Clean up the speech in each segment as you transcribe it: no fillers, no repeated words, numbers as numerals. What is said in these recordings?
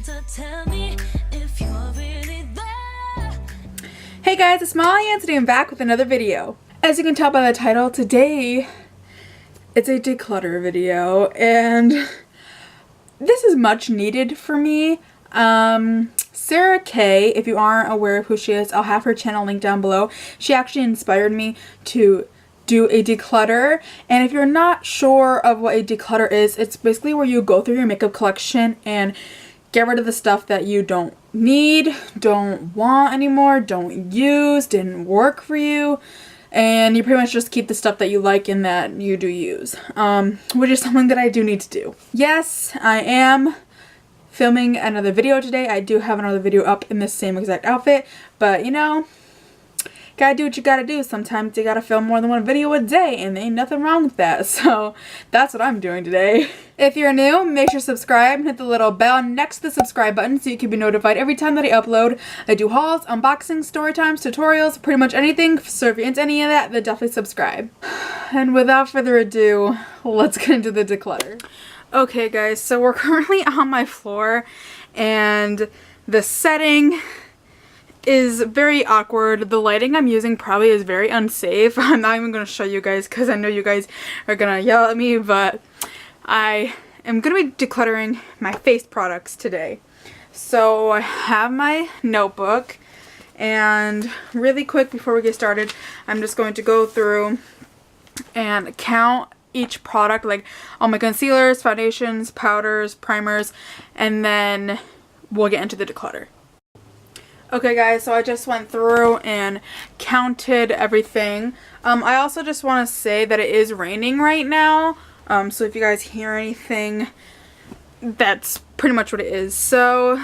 So tell me if you're really there. Hey guys, it's Molly and today I'm back with another video. As you can tell by the title, today it's a declutter video and this is much needed for me. Sarah Kay, if you aren't aware of who she is, I'll have her channel linked down below. She actually inspired me to do a declutter, and if you're not sure of what a declutter is, it's basically where you go through your makeup collection and get rid of the stuff that you don't need, don't want anymore, don't use, didn't work for you, and you pretty much just keep the stuff that you like and that you do use, which is something that I do need to do. Yes, I am filming another video today. I do have another video up in the same exact outfit, but you know, gotta do what you gotta do. Sometimes you gotta film more than one video a day, and there ain't nothing wrong with that. So that's what I'm doing today. If you're new, make sure to subscribe and hit the little bell next to the subscribe button so you can be notified every time that I upload. I do hauls, unboxings, story times, tutorials, pretty much anything. So if you're into any of that, then definitely subscribe. And without further ado, let's get into the declutter. Okay guys, so we're currently on my floor and the setting is very awkward. The lighting I'm using probably is very unsafe. I'm not even going to show you guys because I know you guys are going to yell at me, but I am going to be decluttering my face products today. So I have my notebook, and really quick before we get started, I'm just going to go through and count each product, like all my concealers, foundations, powders, primers, and then we'll get into the declutter. Okay guys, so I just went through and counted everything. I also just want to say that it is raining right now. So if you guys hear anything, that's pretty much what it is. So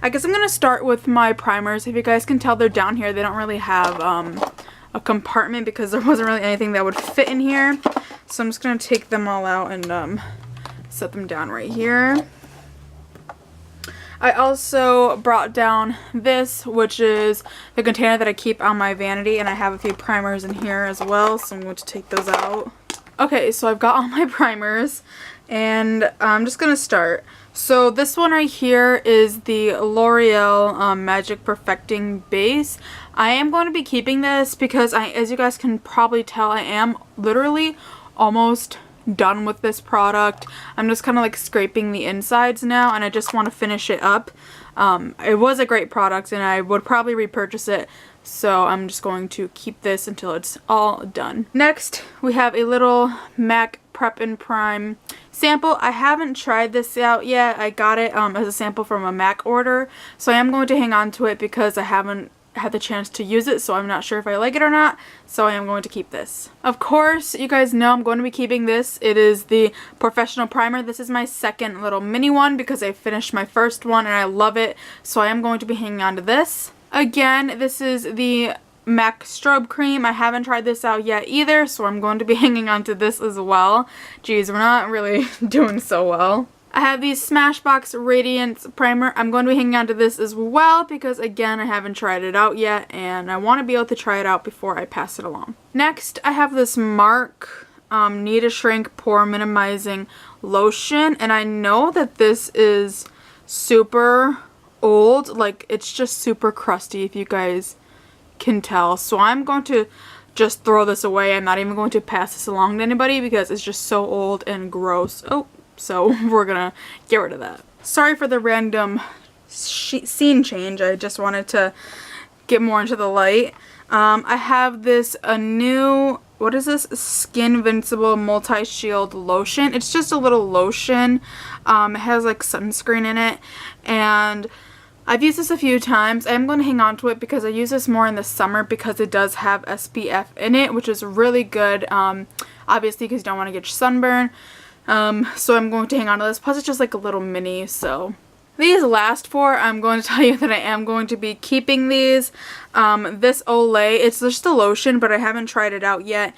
I guess I'm going to start with my primers. If you guys can tell, they're down here. They don't really have a compartment because there wasn't really anything that would fit in here. So I'm just going to take them all out and set them down right here. I also brought down this, which is the container that I keep on my vanity, and I have a few primers in here as well, so I'm going to take those out. Okay, so I've got all my primers, and I'm just going to start. So this one right here is the L'Oreal Magic Perfecting Base. I am going to be keeping this because, as you guys can probably tell, I am literally almost done with this product. I'm just kind of like scraping the insides now, and I just want to finish it up. It was a great product and I would probably repurchase it, so I'm just going to keep this until it's all done. Next we have a little MAC Prep and Prime sample. I haven't tried this out yet. I got it as a sample from a MAC order, so I am going to hang on to it because I haven't had the chance to use it, so I'm not sure if I like it or not, so I am going to keep this. Of course, you guys know I'm going to be keeping this. It is the Professional Primer. This is my second little mini one because I finished my first one and I love it, so I am going to be hanging on to this. Again, this is the MAC Strobe Cream. I haven't tried this out yet either, so I'm going to be hanging on to this as well. Geez, we're not really doing so well. I have the Smashbox Radiance Primer. I'm going to be hanging on to this as well because, again, I haven't tried it out yet and I want to be able to try it out before I pass it along. Next, I have this Mark Need a Shrink Pore Minimizing Lotion, and I know that this is super old. Like, it's just super crusty, if you guys can tell. So I'm going to just throw this away. I'm not even going to pass this along to anybody because it's just so old and gross. Oh. So we're gonna get rid of that. Sorry for the random scene change. I just wanted to get more into the light. I have this new, what is this? Skin Invincible Multi-Shield Lotion. It's just a little lotion. It has like sunscreen in it, and I've used this a few times. I'm going to hang on to it because I use this more in the summer because it does have SPF in it, which is really good. Obviously because you don't want to get sunburn. So I'm going to hang on to this. Plus it's just like a little mini, so. These last four, I'm going to tell you that I am going to be keeping these. This Olay, it's just a lotion, but I haven't tried it out yet,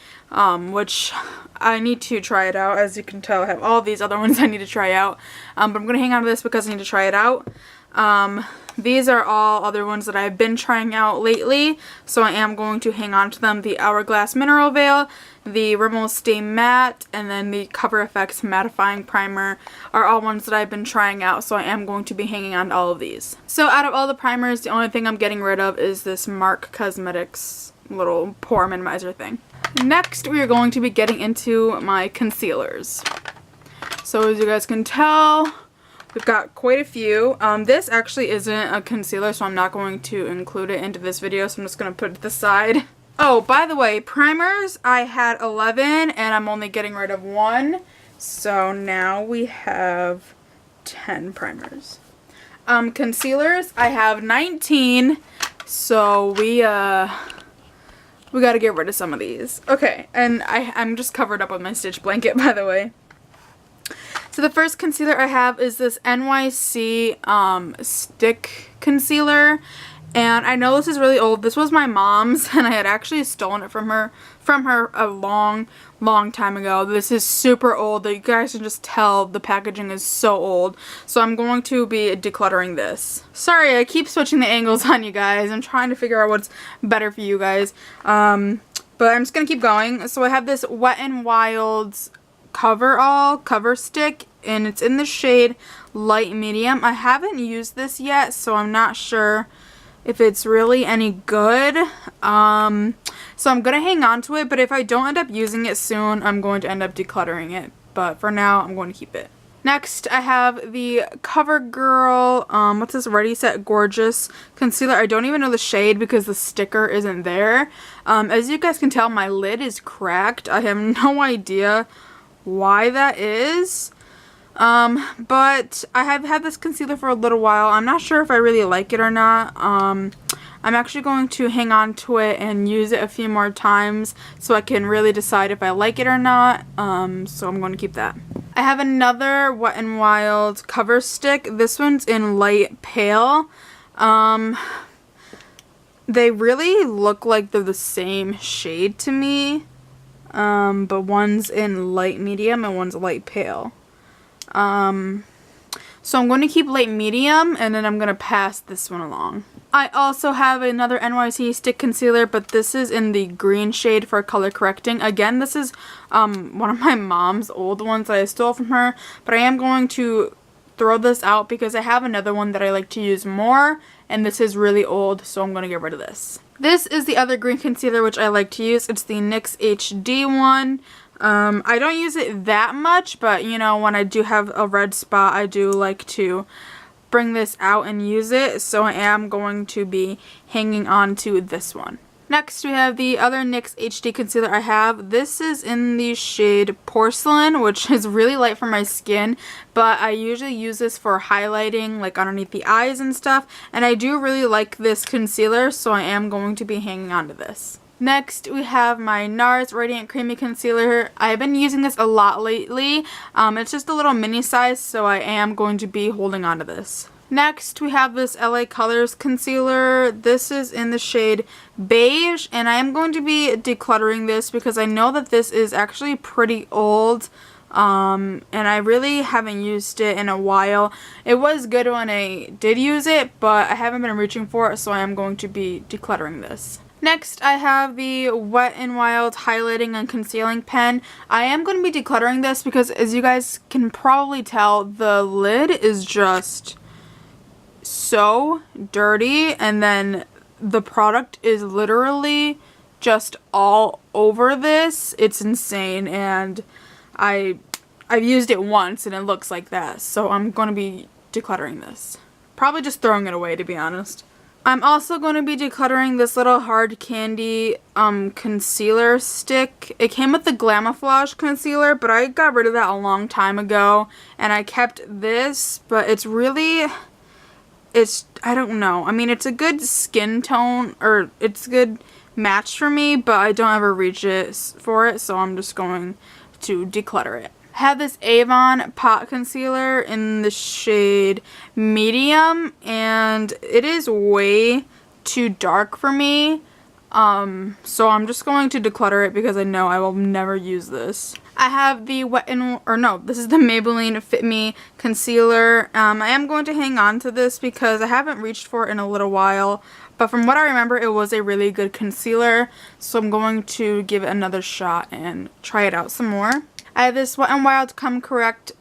which I need to try it out. As you can tell, I have all these other ones I need to try out. But I'm going to hang on to this because I need to try it out. These are all other ones that I've been trying out lately, so I am going to hang on to them. The Hourglass Mineral Veil, the Rimmel Stay Matte, and then the Cover FX Mattifying Primer are all ones that I've been trying out, so I am going to be hanging on to all of these. So out of all the primers, the only thing I'm getting rid of is this MAC Cosmetics little pore minimizer thing. Next, we are going to be getting into my concealers. So as you guys can tell, we've got quite a few. This actually isn't a concealer, so I'm not going to include it into this video, so I'm just going to put it to the side. Oh, by the way, primers, I had 11 and I'm only getting rid of 1. So now we have 10 primers. Concealers, I have 19. So we got to get rid of some of these. Okay, and I'm just covered up with my Stitch blanket, by the way. So the first concealer I have is this NYC stick concealer. And I know this is really old. This was my mom's and I had actually stolen it from her a long time ago. This is super old. You guys can just tell the packaging is so old. So I'm going to be decluttering this. Sorry, I keep switching the angles on you guys. I'm trying to figure out what's better for you guys. But I'm just going to keep going. So I have this Wet n Wild's cover stick, and it's in the shade light medium. I haven't used this yet, so I'm not sure if it's really any good. So I'm gonna hang on to it, but if I don't end up using it soon, I'm going to end up decluttering it. But for now, I'm going to keep it. Next, I have the CoverGirl, what's this, Ready Set Gorgeous concealer. I don't even know the shade because the sticker isn't there. As you guys can tell, my lid is cracked. I have no idea why that is. But I have had this concealer for a little while. I'm not sure if I really like it or not. I'm actually going to hang on to it and use it a few more times so I can really decide if I like it or not. So I'm going to keep that. I have another Wet n Wild cover stick. This one's in light pale. They really look like they're the same shade to me. But one's in light medium and one's light pale. So I'm going to keep light medium and then I'm going to pass this one along. I also have another NYC stick concealer, but this is in the green shade for color correcting. Again, this is one of my mom's old ones that I stole from her, but I am going to throw this out because I have another one that I like to use more, and this is really old, so I'm going to get rid of this. This is the other green concealer which I like to use. It's the NYX HD one. I don't use it that much, but you know, when I do have a red spot, I do like to bring this out and use it, so I am going to be hanging on to this one. Next, we have the other NYX HD concealer I have. This is in the shade Porcelain, which is really light for my skin, but I usually use this for highlighting, like underneath the eyes and stuff, and I do really like this concealer, so I am going to be hanging on to this. Next, we have my NARS Radiant Creamy Concealer. I've been using this a lot lately. It's just a little mini size, so I am going to be holding on to this. Next, we have this LA Colors Concealer. This is in the shade Beige, and I am going to be decluttering this because I know that this is actually pretty old. And I really haven't used it in a while. It was good when I did use it, but I haven't been reaching for it, so I am going to be decluttering this. Next, I have the Wet n Wild Highlighting and Concealing Pen. I am going to be decluttering this because, as you guys can probably tell, the lid is just so dirty, and then the product is literally just all over this. It's insane, and I've used it once and it looks like that, so I'm going to be decluttering this. Probably just throwing it away, to be honest. I'm also going to be decluttering this little hard candy concealer stick. It came with the Glamouflage concealer, but I got rid of that a long time ago, and I kept this, but it's really, I don't know. I mean, it's a good skin tone, or it's a good match for me, but I don't ever reach it for it, so I'm just going to declutter it. I have this Avon Pot Concealer in the shade Medium, and it is way too dark for me. So I'm just going to declutter it because I know I will never use this. I have the this is the Maybelline Fit Me Concealer. I am going to hang on to this because I haven't reached for it in a little while. But from what I remember, it was a really good concealer. So I'm going to give it another shot and try it out some more. I have this Wet n Wild Come Correct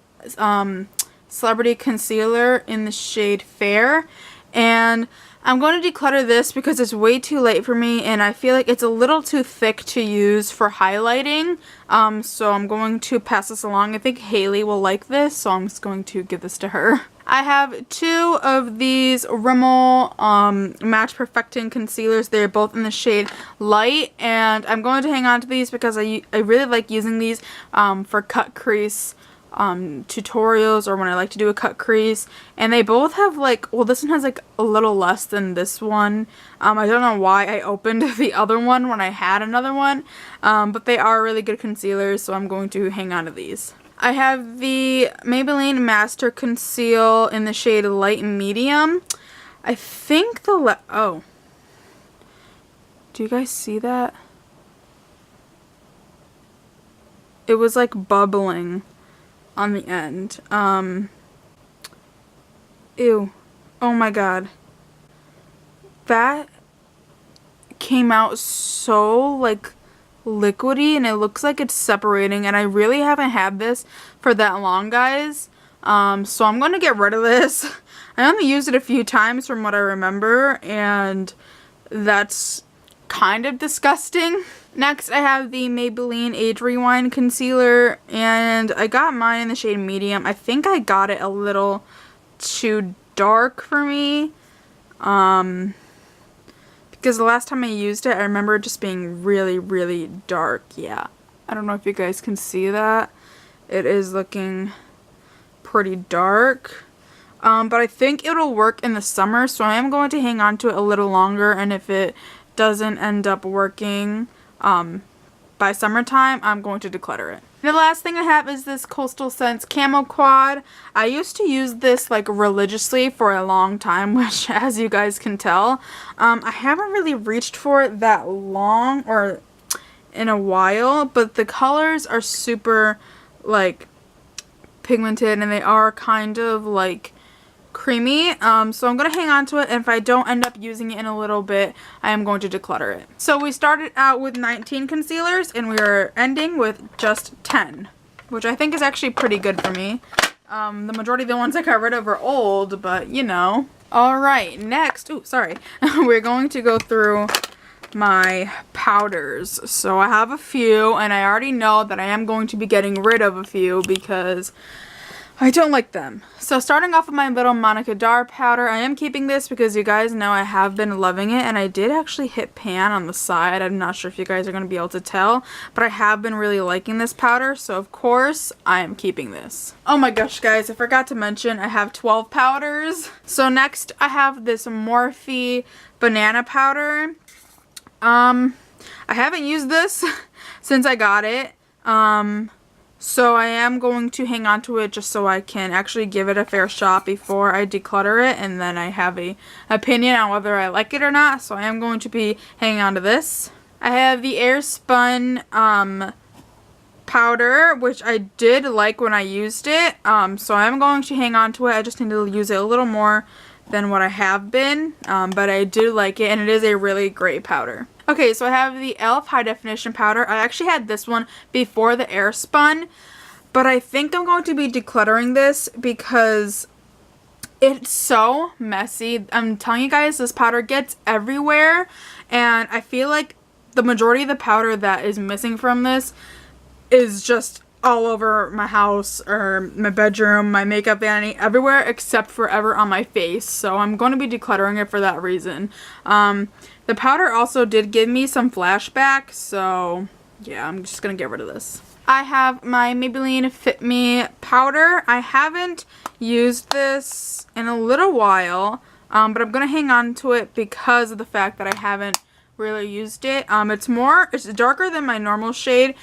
Celebrity Concealer in the shade Fair. And I'm going to declutter this because it's way too late for me and I feel like it's a little too thick to use for highlighting. So I'm going to pass this along. I think Haley will like this, so I'm just going to give this to her. I have two of these Rimmel Match Perfecting Concealers. They're both in the shade Light, and I'm going to hang on to these because I really like using these for cut crease tutorials or when I like to do a cut crease, and they both have like, well, this one has like a little less than this one. I don't know why I opened the other one when I had another one, but they are really good concealers, so I'm going to hang on to these. I have the Maybelline Master Conceal in the shade Light Medium. I think oh, do you guys see that? It was like bubbling on the end. Ew. Oh my god. That came out so like liquidy and it looks like it's separating, and I really haven't had this for that long, guys. So I'm going to get rid of this. I only used it a few times from what I remember, and that's kind of disgusting. Next, I have the Maybelline Age Rewind Concealer, and I got mine in the shade Medium. I think I got it a little too dark for me, because the last time I used it, I remember it just being really, really dark. Yeah, I don't know if you guys can see that. It is looking pretty dark, but I think it'll work in the summer, so I am going to hang on to it a little longer, and if it doesn't end up working by summertime, I'm going to declutter it. The last thing I have is this Coastal Scents Camo Quad. I used to use this like religiously for a long time, which as you guys can tell, I haven't really reached for it that long or in a while, but the colors are super like pigmented and they are kind of like creamy, so I'm gonna hang on to it, and if I don't end up using it in a little bit, I am going to declutter it. So we started out with 19 concealers and we are ending with just 10, which I think is actually pretty good for me. The majority of the ones I got rid of are old, but you know. Alright, next, we're going to go through my powders. So I have a few, and I already know that I am going to be getting rid of a few because I don't like them. So starting off with my little Monica Dar powder, I am keeping this because you guys know I have been loving it, and I did actually hit pan on the side. I'm not sure if you guys are going to be able to tell, but I have been really liking this powder, so of course I am keeping this. Oh my gosh, guys, I forgot to mention I have 12 powders. So next I have this Morphe banana powder. I haven't used this since I got it. So I am going to hang on to it just so I can actually give it a fair shot before I declutter it, and then I have a opinion on whether I like it or not. So I am going to be hanging on to this. I have the Airspun powder, which I did like when I used it. So I am going to hang on to it. I just need to use it a little more than what I have been, but I do like it, and it is a really great powder. Okay, so I have the e.l.f. High Definition Powder. I actually had this one before the Airspun, but I think I'm going to be decluttering this because it's so messy. I'm telling you guys, this powder gets everywhere, and I feel like the majority of the powder that is missing from this is just all over my house or my bedroom, my makeup vanity, everywhere except for ever on my face. So I'm going to be decluttering it for that reason. The powder also did give me some flashbacks, so yeah, I'm just going to get rid of this. I have my Maybelline Fit Me powder. I haven't used this in a little while, but I'm going to hang on to it because of the fact that I haven't really used it. It's darker than my normal shade,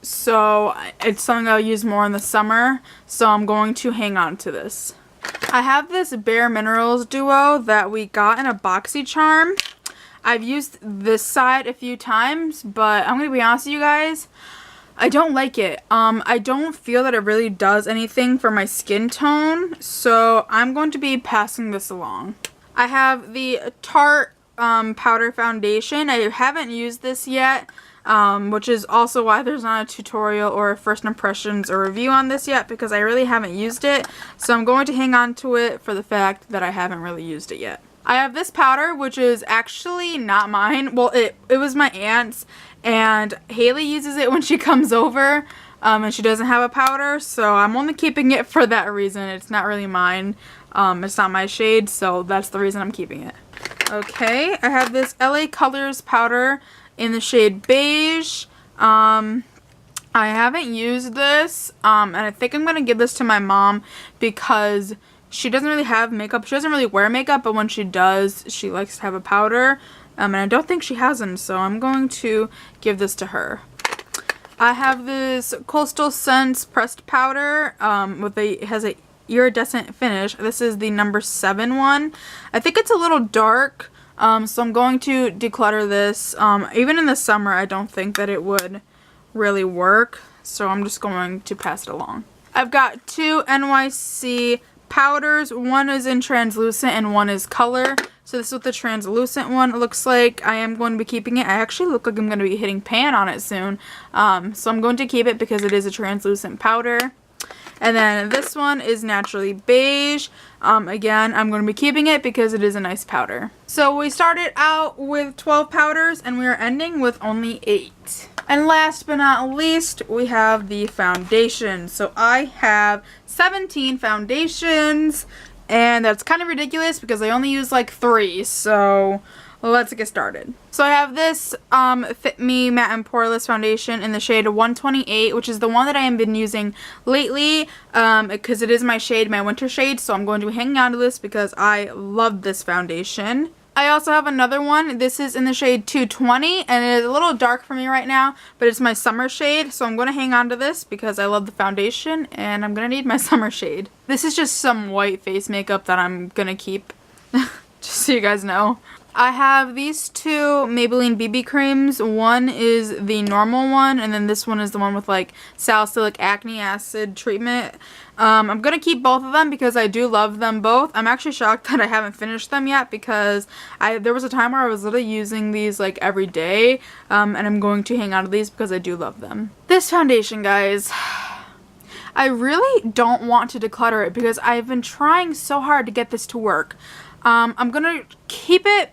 so it's something I'll use more in the summer, so I'm going to hang on to this. I have this Bare Minerals duo that we got in a BoxyCharm. I've used this side a few times, but I'm gonna be honest with you guys, I don't like it. I don't feel that it really does anything for my skin tone, so I'm going to be passing this along. I have the Tarte powder foundation. I haven't used this yet, which is also why there's not a tutorial or a first impressions or review on this yet, because I really haven't used it. So I'm going to hang on to it for the fact that I haven't really used it yet. I have this powder, which is actually not mine. Well, it was my aunt's, and Haley uses it when she comes over, and she doesn't have a powder, so I'm only keeping it for that reason. It's not really mine. It's not my shade, so that's the reason I'm keeping it. Okay, I have this LA Colors powder in the shade beige. I haven't used this, and I think I'm going to give this to my mom because she doesn't really have makeup. She doesn't really wear makeup, but when she does, she likes to have a powder. And I don't think she has them, so I'm going to give this to her. I have this Coastal Scents pressed powder it has a iridescent finish. This is the number 7 one. I think it's a little dark, so I'm going to declutter this. Even in the summer, I don't think that it would really work, so I'm just going to pass it along. I've got 2 NYC powders. One is in translucent and one is color. So this is what the translucent one looks like. I am going to be keeping it. I actually look like I'm going to be hitting pan on it soon. So I'm going to keep it because it is a translucent powder. And then this one is naturally beige. Again, I'm going to be keeping it because it is a nice powder. So we started out with 12 powders and we are ending with only 8. And last but not least, we have the foundation. So I have 17 foundations, and that's kind of ridiculous because I only use like 3. So let's get started. So I have this Fit Me Matte and Poreless foundation in the shade 128, which is the one that I have been using lately because it is my shade, my winter shade. So I'm going to be hanging on to this because I love this foundation. I also have another one. This is in the shade 220, and it is a little dark for me right now, but it's my summer shade, so I'm going to hang on to this because I love the foundation, and I'm going to need my summer shade. This is just some white face makeup that I'm going to keep, just so you guys know. I have these 2 Maybelline BB creams. One is the normal one, and then this one is the one with like salicylic acne acid treatment. I'm going to keep both of them because I do love them both. I'm actually shocked that I haven't finished them yet because there was a time where I was literally using these like every day, and I'm going to hang on to these because I do love them. This foundation, guys, I really don't want to declutter it because I've been trying so hard to get this to work. I'm going to keep it.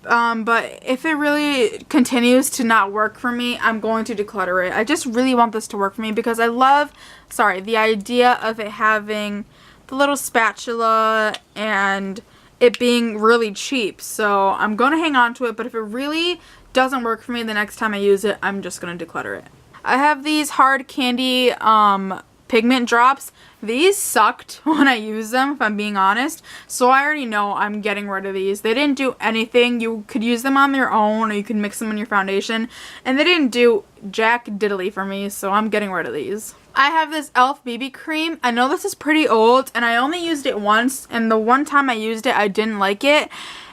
But if it really continues to not work for me, I'm going to declutter it. I just really want this to work for me because I love, the idea of it having the little spatula and it being really cheap. So I'm going to hang on to it, but if it really doesn't work for me the next time I use it, I'm just going to declutter it. I have these hard candy pigment drops. These sucked when I used them, if I'm being honest, so I already know I'm getting rid of these. They didn't do anything. You could use them on their own, or you could mix them in your foundation, and they didn't do jack diddly for me, so I'm getting rid of these. I have this e.l.f. BB cream. I know this is pretty old, and I only used it once, and the one time I used it, I didn't like it.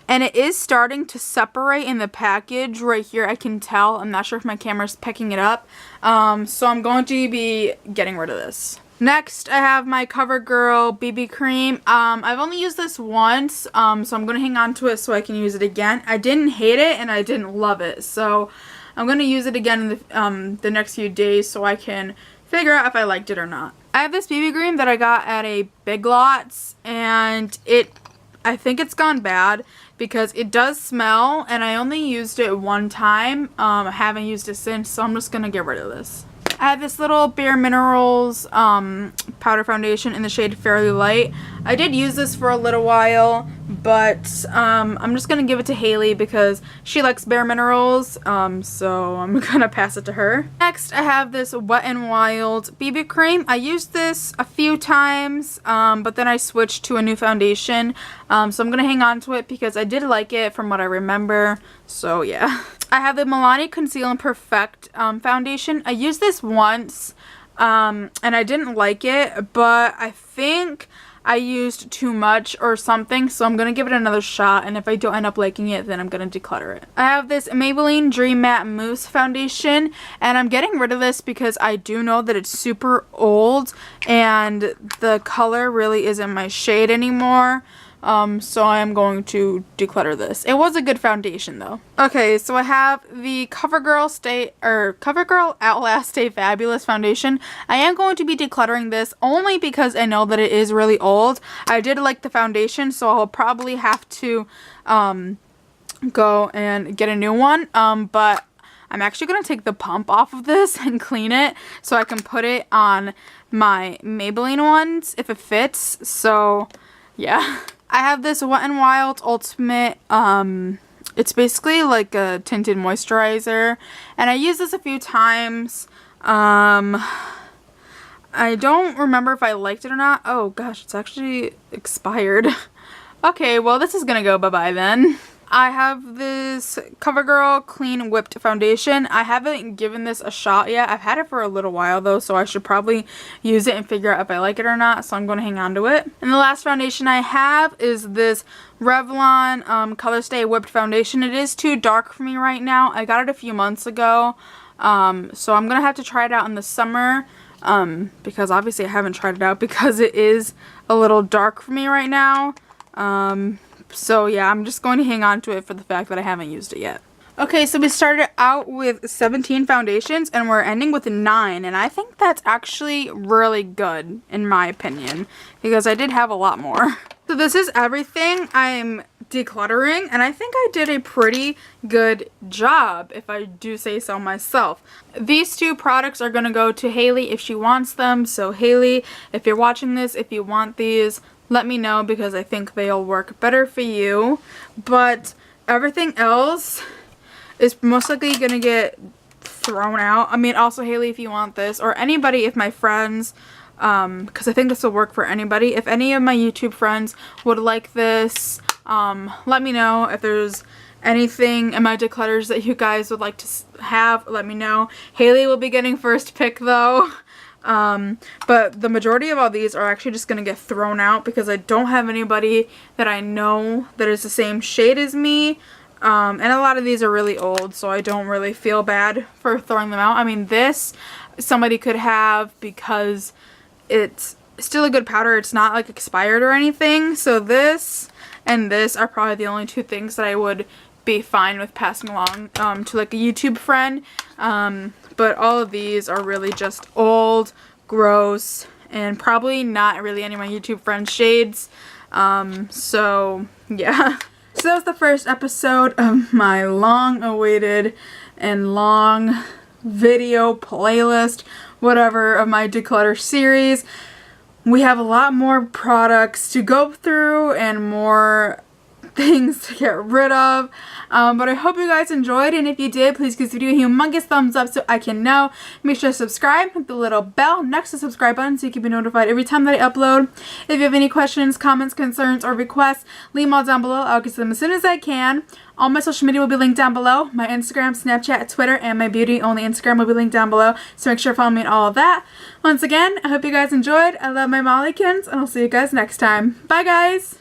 And it is starting to separate in the package right here. I can tell. I'm not sure if my camera's picking it up. So I'm going to be getting rid of this. Next, I have my CoverGirl BB cream. I've only used this once, so I'm going to hang on to it so I can use it again. I didn't hate it and I didn't love it. So I'm going to use it again in the next few days so I can figure out if I liked it or not. I have this BB cream that I got at a Big Lots, and I think it's gone bad because it does smell, and I only used it one time. I haven't used it since, so I'm just going to get rid of this. I have this little Bare Minerals powder foundation in the shade Fairly Light. I did use this for a little while, but I'm just going to give it to Haley because she likes Bare Minerals, so I'm going to pass it to her. Next, I have this Wet n Wild BB cream. I used this a few times, but then I switched to a new foundation, so I'm going to hang on to it because I did like it from what I remember, so yeah. I have the Milani Conceal and Perfect foundation. I used this once, and I didn't like it, but I think I used too much or something, so I'm gonna give it another shot, and if I don't end up liking it, then I'm gonna declutter it. I have this Maybelline Dream Matte Mousse foundation, and I'm getting rid of this because I do know that it's super old and the color really isn't my shade anymore. So I am going to declutter this. It was a good foundation though. Okay, so I have the CoverGirl Outlast Stay Fabulous foundation. I am going to be decluttering this only because I know that it is really old. I did like the foundation, so I'll probably have to go and get a new one. But I'm actually going to take the pump off of this and clean it so I can put it on my Maybelline ones if it fits. So yeah. I have this Wet n Wild Ultimate, it's basically like a tinted moisturizer, and I used this a few times. I don't remember if I liked it or not. Oh gosh, it's actually expired. Okay, well this is gonna go bye-bye then. I have this CoverGirl Clean Whipped Foundation. I haven't given this a shot yet. I've had it for a little while though, so I should probably use it and figure out if I like it or not, so I'm going to hang on to it. And the last foundation I have is this Revlon Color Stay Whipped Foundation. It is too dark for me right now. I got it a few months ago, so I'm going to have to try it out in the summer, because obviously I haven't tried it out because it is a little dark for me right now. So yeah, I'm just going to hang on to it for the fact that I haven't used it yet. Okay, so we started out with 17 foundations and we're ending with 9, and I think that's actually really good in my opinion because I did have a lot more. So this is everything I'm decluttering, and I think I did a pretty good job if I do say so myself. These 2 products are going to go to Haley if she wants them, so Haley, if you're watching this, if you want these, let me know because I think they'll work better for you. But everything else is most likely going to get thrown out. I mean, also Haley, if you want this, or anybody, if my friends, because I think this will work for anybody. If any of my YouTube friends would like this, let me know. If there's anything in my declutters that you guys would like to have, let me know. Haley will be getting first pick though. But the majority of all these are actually just gonna get thrown out because I don't have anybody that I know that is the same shade as me, and a lot of these are really old, so I don't really feel bad for throwing them out. I mean, this somebody could have because it's still a good powder. It's not like expired or anything, so this and this are probably the only 2 things that I would be fine with passing along to like a YouTube friend. But all of these are really just old, gross, and probably not really any of my YouTube friends' shades. So yeah. So that was the first episode of my long-awaited and long video playlist, whatever, of my declutter series. We have a lot more products to go through and more things to get rid of, but I hope you guys enjoyed, and if you did, please give this video a humongous thumbs up so I can know. Make sure to subscribe, hit the little bell next to the subscribe button so you can be notified every time that I upload. If you have any questions, comments, concerns, or requests, leave them all down below. I'll get to them as soon as I can. All my social media will be linked down below. My Instagram, Snapchat, Twitter, and my beauty only Instagram will be linked down below, so make sure to follow me on all of that. Once again, I hope you guys enjoyed. I love my Mollykins, and I'll see you guys next time. Bye guys!